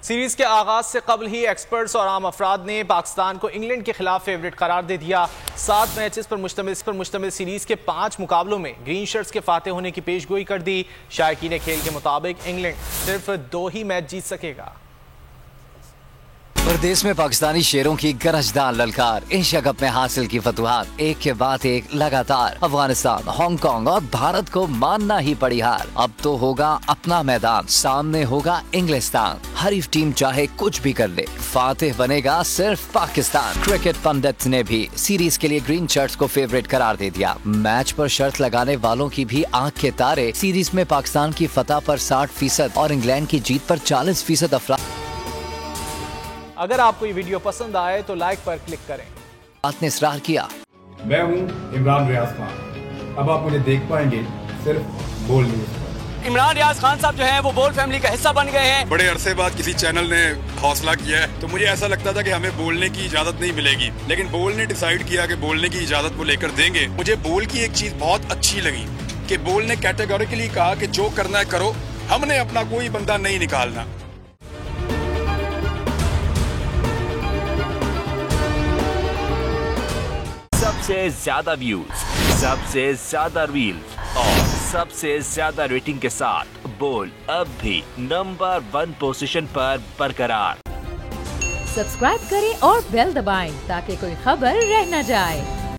Series के आगाज से कबल ही एक्सपर्ट्स और आम अफराद ने पाकिस्तान को इंग्लैंड के खिलाफ फेवरेट करार दे दिया। 7 मैचेस पर मुश्तमिल सीरीज के 5 मुकाबलों में ग्रीन शर्ट्स के फाते होने की पेशगोई कर दी। शायकीन खेल के मुताबिक इंग्लैंड सिर्फ 2 ही मैच जीत सकेगा। प्रदेश में पाकिस्तानी शेरों की गरजदार ललकार, एशिया कप में हासिल की फतुहात, एक के बाद एक लगातार अफगानिस्तान, हांगकांग और भारत को मानना ही पड़ी हार। अब तो होगा अपना मैदान, सामने होगा इंग्लिस्तान। हरीफ टीम चाहे कुछ भी कर ले, फातिह बनेगा सिर्फ पाकिस्तान। क्रिकेट पंडित ने भी सीरीज के लिए ग्रीन शर्ट्स को फेवरेट करार दे दिया। मैच पर शर्त लगाने वालों की भी आंख के तारे। सीरीज में पाकिस्तान की फतह पर 60% और इंग्लैंड की जीत पर 40% अफराद। अगर आपको ये वीडियो पसंद आए तो लाइक पर क्लिक करें। ने इसरार किया। मैं हूं इमरान रियाज खान, अब आप मुझे देख पाएंगे सिर्फ बोल न्यूज पर। इमरान रियाज खान साहब जो हैं वो बोल फैमिली का हिस्सा बन गए हैं। बड़े अरसे बाद किसी चैनल ने हौसला किया है, तो मुझे ऐसा लगता था कि हमें बोलने की इजाजत नहीं मिलेगी, लेकिन बोल ने डिसाइड किया कि बोलने की इजाजत को लेकर देंगे। मुझे बोल की एक चीज बहुत अच्छी लगी कि बोल ने कैटेगोरिकली कहा कि जो करना है करो, हमने अपना कोई बंदा नहीं निकालना। सबसे ज्यादा व्यूज, सबसे ज्यादा रील्स और सबसे ज्यादा रेटिंग के साथ बोल अब भी नंबर 1 पोजीशन पर बरकरार। सब्सक्राइब करें और बेल दबाएं ताकि कोई खबर रह न जाए।